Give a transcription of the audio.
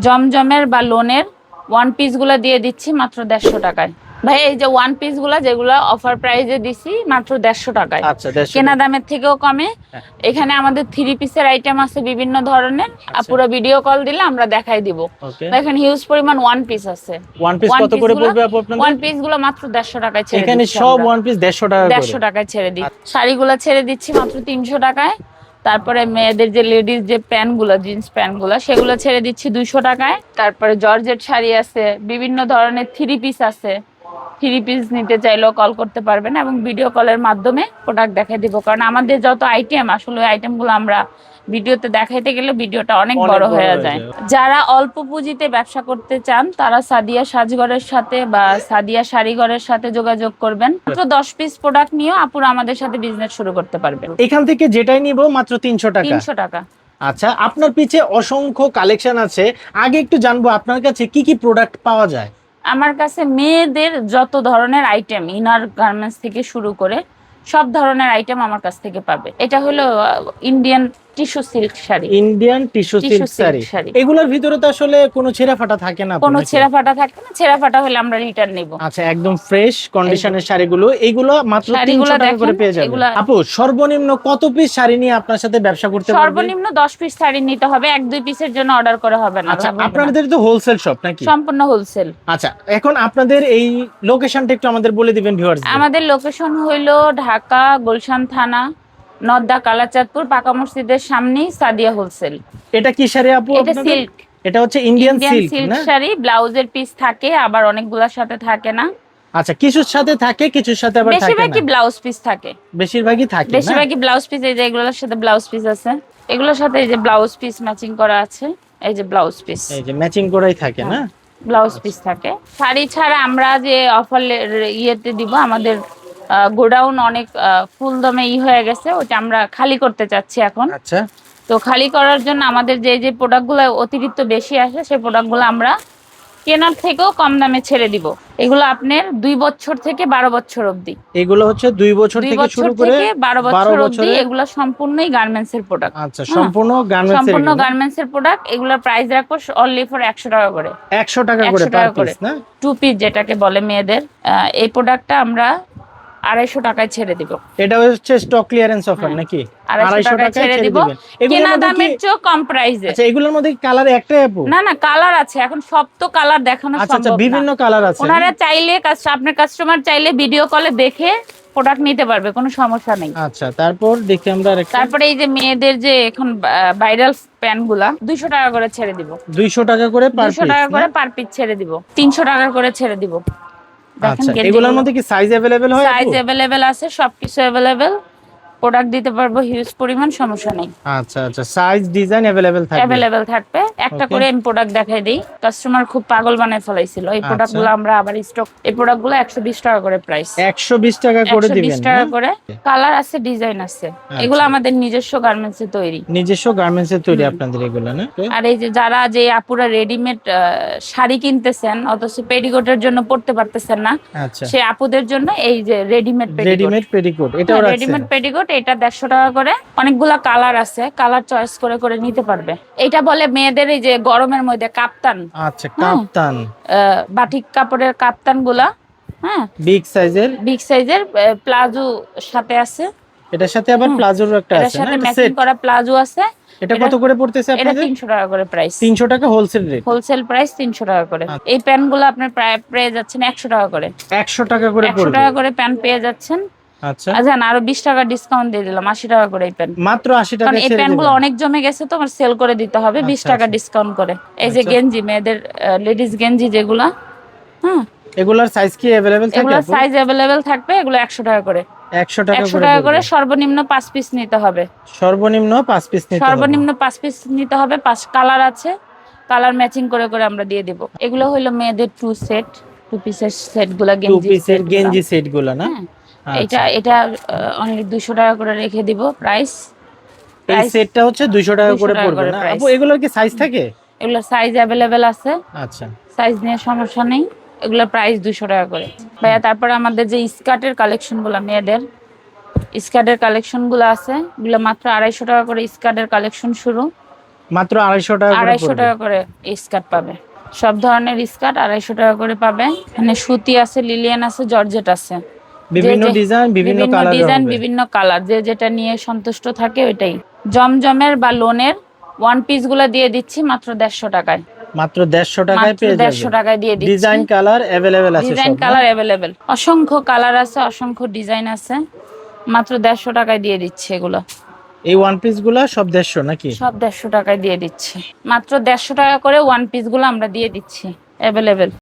জমজমের বা লোনের ওয়ান পিস গুলা দিয়ে দিচ্ছি মাত্র 150 টাকায়। ভাই এই যে ওয়ান পিস গুলা যেগুলো অফার প্রাইসে দিছি মাত্র 150 টাকায়। আচ্ছা 150 কেনা টাকা। দামের থেকেও কমে। হ্যাঁ, এখানে আমাদের থ্রি পিসের আইটেম আছে বিভিন্ন ধরনের। আচ্ছা পুরো ভিডিও কল দিলে আমরা দেখাই দিব। ওকে। দেখেন হিউজ পরিমাণ ওয়ান পিস আছে। ওয়ান পিস কত করে পড়বে আপু আপনাদের? ওয়ান পিস গুলো মাত্র 150 টাকায় ছেড়ে এখানে দিচ্ছি সব আমরা। ওয়ান পিস 150 টাকা করে। 150 টাকায় ছেড়ে দিই। শাড়িগুলো ছেড়ে দিচ্ছি মাত্র 300 টাকায়। তারপরে মেয়েদের যে লেডিস যে প্যান্ট গুলো, জিন্স প্যান্ট গুলো, সেগুলো ছেড়ে দিচ্ছি 200 টাকায়। তারপরে জর্জেট শাড়ি আছে, বিভিন্ন ধরনের থ্রি পিস আছে। থ্রি পিস নিতে চাইলেও কল করতে পারবেন এবং ভিডিও কলের মাধ্যমে প্রোডাক্ট দেখাই দিব। কারণ আমাদের যত আইটেম, আসলে ওই আইটেমগুলো আমরা ভিডিওতে দেখাইতে গেলে ভিডিওটা অনেক বড় হয়ে যায়। যারা অল্প পুঁজিতে ব্যবসা করতে চান তারা সাদিয়া সাজঘরের সাথে বা সাদিয়া শাড়িঘরের সাথে যোগাযোগ করবেন। মাত্র 10 পিস প্রোডাক্ট নিয়েও আপুরা আমাদের সাথে বিজনেস শুরু করতে পারবেন। এখান থেকে যেটাই নিব মাত্র 300 টাকা। 300 টাকা। আচ্ছা, আপনার পিছে অসংখ্য কালেকশন আছে। আগে একটু জানবো আপনার কাছে কি কি প্রোডাক্ট পাওয়া যায়। আমার কাছে মেয়েদের যত ধরনের আইটেম, ইনার গার্মেন্টস থেকে শুরু করে সব ধরনের আইটেম আমার কাছ থেকে পাবে। এটা হলো Indian tissue silk sari. Indian tissue silk sari. এগুলোর ভিতরে তো আসলে কোনো ছেঁড়া ফাটা থাকে না? কোনো ছেঁড়া ফাটা থাকে না। ছেঁড়া ফাটা হলে আমরা রিটার্ন নেব। আচ্ছা, একদম ফ্রেশ কন্ডিশনের শাড়িগুলো, এইগুলো মাত্র 300 টাকা করে পেয়ে যাবেন। আপু সর্বনিম্ন কত পিস শাড়ি নিয়ে আপনার সাথে ব্যবসা করতে পারবে? সর্বনিম্ন 10 পিস শাড়ি নিতে হবে। 1-2 পিসের জন্য অর্ডার করে হবে না। আচ্ছা, আপনাদের তো হোলসেল শপ নাকি? সম্পূর্ণ হোলসেল। আচ্ছা, এখন আপনাদের এই লোকেশনটা একটু আমাদের বলে দিবেন ভিউয়ার্স। আমাদের লোকেশন হইলো ঢাকা গুলশান থানা, নদ্দা কালাচাঁদপুর, পাকা মসজিদের সামনেই সাদিয়া হোলসেল। এটা কি শাড়ি আপু? এটা সিল্ক। এটা হচ্ছে ইন্ডিয়ান সিল্ক না? শাড়ি। ব্লাউজের পিস থাকে, আবার অনেকগুলোর সাথে থাকে না। আচ্ছা, কিছুর সাথে থাকে, কিছুর সাথে আবার থাকে না। বেশিরভাগই ব্লাউজ পিস থাকে। বেশিরভাগই থাকে না? বেশিরভাগই ব্লাউজ পিস। এই যে এগুলোর সাথে ব্লাউজ পিস আছে, এগুলোর সাথে এই যে ব্লাউজ পিস ম্যাচিং করা আছে। এই যে ব্লাউজ পিস, এই যে ম্যাচিং করাই থাকে না? ব্লাউজ পিস থাকে। শাড়ি ছাড়া আমরা যে অফার ইয়েতে দিব, আমাদের গোডাউন অনেক ফুল দমে হয়ে গেছে, ওটা আমরা খালি করতে চাচ্ছি এখন। আচ্ছা, তো খালি করার জন্য আমাদের যে যে প্রোডাক্টগুলো অতিরিক্ত বেশি আসে, সেই প্রোডাক্টগুলো আমরা কেনার থেকেও কম দামে ছেড়ে দিব। এগুলো আপনার 2 বছর থেকে 12 বছর অবধি। এগুলো হচ্ছে 2 বছর থেকে শুরু করে 12 বছর অবধি। এগুলো সম্পূর্ণই গার্মেন্টস এর প্রোডাক্ট। আচ্ছা, সম্পূর্ণ গার্মেন্টস এর প্রোডাক্ট। এগুলোর প্রাইস রাখবো অনলি ফর 100 টাকা করে। 100 টাকা করে পার পিস না? টু পিস যেটাকে বলে মেয়েদের, এই প্রোডাক্টটা আমরা 250 টাকায় ছেড়ে দিব। এটা হচ্ছে স্টক ক্লিয়ারেন্স অফার নাকি? 250 টাকায় ছেড়ে দিব। কেনা দামের চেয়ে কম প্রাইসে। আচ্ছা, এগুলোর মধ্যে কালার একটাই আপু? না না, কালার আছে। এখন সব তো কালার দেখানো সম্ভব না। আচ্ছা, বিভিন্ন কালার আছে। ওনারা চাইলে, আপনার কাস্টমার চাইলে ভিডিও কলে দেখে প্রোডাক্ট নিতে পারবে, কোনো সমস্যা নেই। আচ্ছা, তারপর দেখি আমরা আরেকটা। তারপরে এই যে মেয়েদের যে এখন ভাইরাল প্যান্ট গুলা 200 টাকা করে ছেড়ে দিব। 200 টাকা করে পার পিস? 200 টাকা করে পার পিস ছেড়ে দিব। 300 টাকা করে ছেড়ে দিব। আচ্ছা, এগুলোর মধ্যে কি সাইজ अवेलेबल হয়? সাইজ अवेलेबल আছে, সবকিছু अवेलेबल। প্রোডাক্ট দিতে পারবো হিউজ পরিমাণ, সমস্যা নেই। আচ্ছা আচ্ছা, সাইজ ডিজাইন अवेलेबल থাকবে। একটা করে আমি প্রোডাক্ট দেখাই দেই। কাস্টমার খুব পাগল বানায় ফেলাইছিল এই প্রোডাক্টগুলো। আমরা আবার স্টক, এই প্রোডাক্টগুলো 120 টাকা করে প্রাইস। 120 টাকা করে দিবেন? 120 টাকা করে। কালার আছে, ডিজাইন আছে। এগুলো আমাদের নিজস্ব গার্মেন্টস এ তৈরি। নিজস্ব গার্মেন্টস এ তৈরি আপনাদের এগুলো না? আর এই যে যারা যে আপুরা রেডিমেড শাড়ি কিনতেছেন অথচ পেটিকোটের জন্য পড়তে পারতেছেন না, আচ্ছা, সেই আপুদের জন্য এই যে রেডিমেড পেটিকোট, এটাও আছে। রেডিমেড পেটিকোট, এটা 150 টাকা করে। অনেকগুলা কালার আছে, কালার চয়েস করে করে নিতে পারবে। এটা বলে মেয়েদের এই যে গরমের মধ্যে কাপ্তান। আচ্ছা, কাপ্তান, বাটিক কাপড়ের কাপ্তান গুলা। হ্যাঁ, বিগ সাইজের প্লাজো সাথে আছে। এটার সাথে আবার প্লাজোর একটা আছে না? এটা ম্যাচিং করা প্লাজো আছে। এটা কত করে পড়তেছে আপনাদের? এটা 300 টাকা করে প্রাইস। 300 টাকা হোলসেল রেট? হোলসেল প্রাইস 300 টাকা করে। এই প্যান্টগুলো আপনার প্রায় পেয়ে যাচ্ছেন 100 টাকা করে। 100 টাকা করে পড়বে? 100 টাকা করে প্যান্ট পেয়ে যাচ্ছেন। আচ্ছা, আরো 20 টাকা ডিসকাউন্ট দিয়ে দিলাম, 80 টাকা করে এই প্যান্ট। মাত্র 80 টাকা। কারণ এই প্যান্টগুলো অনেক জমে গেছে তো, আমার সেল করে দিতে হবে। 20 টাকা ডিসকাউন্ট করে। এই যে গেঞ্জি, মেয়েদের লেডিস গেঞ্জি যেগুলা, হ্যাঁ, এগুলার সাইজ কি अवेलेबल থাকে? এগুলোর সাইজ अवेलेबल থাকবে। এগুলো 100 টাকা করে। 100 টাকা 100 টাকা করে। সর্বনিম্ন 5 পিস নিতে হবে। সর্বনিম্ন 5 পিস নিতে হবে। সর্বনিম্ন 5 পিস নিতে হবে। 5 কালার আছে, কালার ম্যাচিং করে করে আমরা দিয়ে দেব। এগুলো হলো মেয়েদের টু পিসের সেটগুলা, গেঞ্জি সেটগুলা না? এটা অনলি 200 টাকা করে রেখে দিব প্রাইস। এই সেটটা হচ্ছে 200 টাকা করে পড়বে না আপু? এগুলোর কি সাইজ থাকে? এগুলোর সাইজ अवेलेबल আছে। আচ্ছা, সাইজ নিয়ে সমস্যা নেই। এগুলোর প্রাইস 200 টাকা করে ভাইয়া। তারপরে আমাদের যে স্কার্টের কালেকশনগুলো, মেয়েদের স্কার্টের কালেকশনগুলো আছে, এগুলো মাত্র 250 টাকা করে স্কার্টের কালেকশন শুরু। মাত্র 250 টাকা করে 250 টাকা করে স্কার্ট পাবে। সব ধরনের স্কার্ট 250 টাকা করে পাবে। এখানে সুতি আছে, লিলিয়ান আছে, জর্জেট আছে, বিভিন্ন ডিজাইন, বিভিন্ন কালার, বিভিন্ন কালার, যে যেটা নিয়ে সন্তুষ্ট থাকে ওইটাই। জমজমের বা লোনের ওয়ান পিস গুলা দিয়ে দিচ্ছি মাত্র 150 টাকায়। মাত্র 150 টাকায় পেয়ে যাবেন। 150 টাকায় দিয়ে দিচ্ছি। ডিজাইন কালার अवेलेबल আছে, ডিজাইন কালার अवेलेबल, অসংখ্য কালার আছে, অসংখ্য ডিজাইন আছে। মাত্র 150 টাকায় দিয়ে দিচ্ছি এগুলো। এই ওয়ান পিস গুলা সব 150 নাকি? সব 150 টাকায় দিয়ে দিচ্ছি। মাত্র 150 টাকা করে ওয়ান পিস গুলো আমরা দিয়ে দিচ্ছি अवेलेबल।